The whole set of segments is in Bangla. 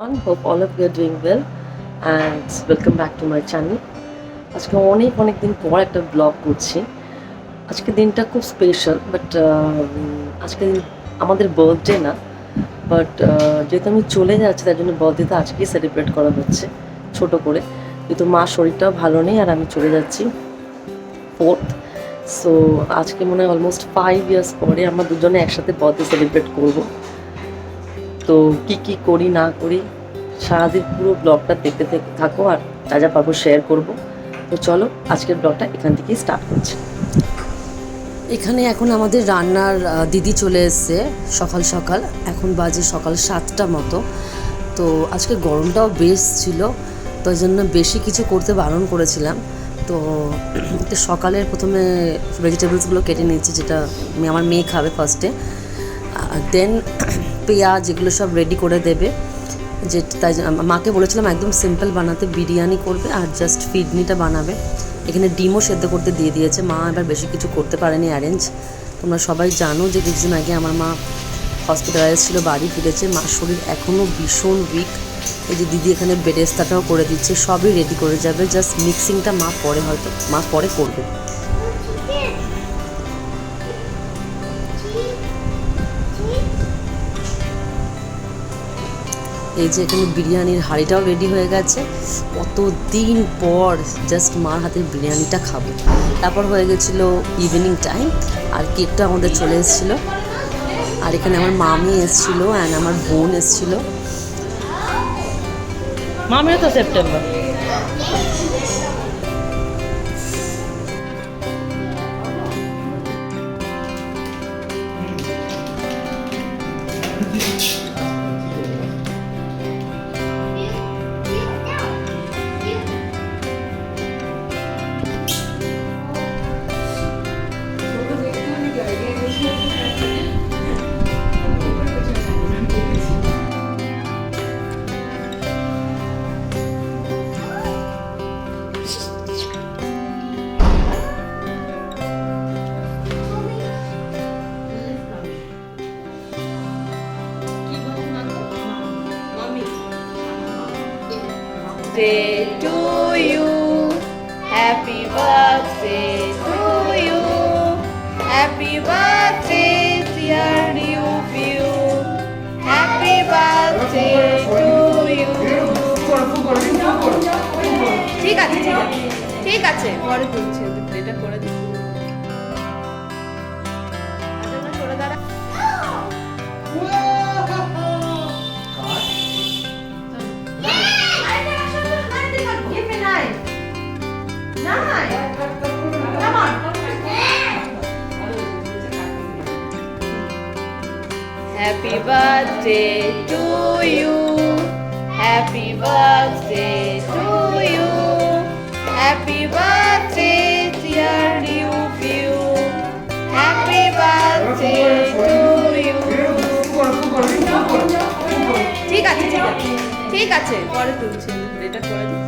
Hope all of you are doing well and welcome back to my channel. আজকে অনেক দিন পর একটা ব্লগ করছি। আজকে দিনটা খুব স্পেশাল বাট আজকে আমাদের বার্থডে না, বাট যেহেতু আমি চলে যাচ্ছি তার জন্য বার্থডেটা আজকেই সেলিব্রেট করা হচ্ছে ছোট করে, যেহেতু মার শরীরটাও ভালো নেই আর আমি চলে যাচ্ছি 4th। সো আজকে মনে হয় অলমোস্ট 5 ইয়ার্স পরে আমরা দুজনে একসাথে বার্থডে সেলিব্রেট করবো। তো কী করি না করি সারাদিন পুরো ব্লগটা দেখতে থাকো আর যা পারবো শেয়ার করবো। তো চলো আজকের ব্লগটা এখান থেকেই স্টার্ট করছি। এখানে এখন আমাদের রান্নার দিদি চলে এসছে সকাল সকাল, এখন বাজে সকাল 7টা মতো। তো আজকে গরমটাও বেশ ছিল, তো ওই জন্য বেশি কিছু করতে বারণ করেছিলাম। তো সকালের প্রথমে ভেজিটেবলসগুলো কেটে নিয়েছি, যেটা আমার মেয়ে খাবে ফার্স্টে, দেন পেঁয়াজ এগুলো সব রেডি করে দেবে। যে তাই মাকে বলেছিলাম একদম সিম্পল বানাতে, বিরিয়ানি করবে আর জাস্ট ফিডনিটা বানাবে। এখানে ডিমও সেদ্ধ করতে দিয়ে দিয়েছে। মা এবার বেশি কিছু করতে পারেনি অ্যারেঞ্জ। তোমরা সবাই জানো যে কিছুদিন আগে আমার মা হসপিটালাইজ ছিল, বাড়ি ফিরেছে। মার শরীর এখনও ভীষণ উইক। এই যে দিদি এখানে বেরেস্তাটাও করে দিচ্ছে, সবই রেডি করে যাবে, জাস্ট মিক্সিংটা মা পরে করবে। এই যে এখানে বিরিয়ানির হাঁড়িটাও রেডি হয়ে গেছে। কতদিন পর জাস্ট মার হাতের বিরিয়ানিটা খাবো। তারপর হয়ে গেছিলো ইভিনিং টাইম আর কেকটা আমাদের চলে এসেছিলো। আর এখানে আমার মামি এসেছিলো অ্যান্ড আমার বোন এসেছিলো। মামিও তো September. Birthday to you, happy birthday to you, happy birthday dear you, happy birthday to you. ঠিক আছে পরে তুলছি, এটা করে দিই। আচ্ছা সরে দাঁড়া। Happy birthday to you, happy birthday to you, happy birthday dear you, happy birthday to you. ঠিক আছে পরে তুলছি, এটা করে দিই।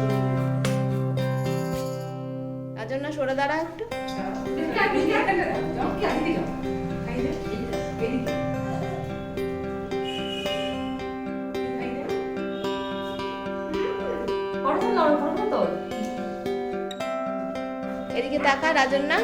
তার জন্য সরে দাঁড়া একটু। এদিকে তাকা রাজন্না।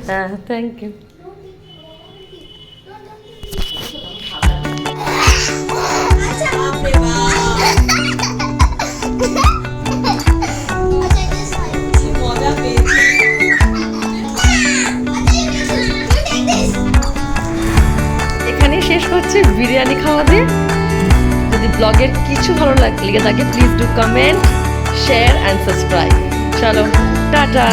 হ্যাঁ থ্যাংক ইউ। এখানেই শেষ করছে বিরিয়ানি খাওয়া দিয়ে। যদি ব্লগের কিছু ভালো লেগে থাকে please do comment, share and subscribe. চলো টাটা।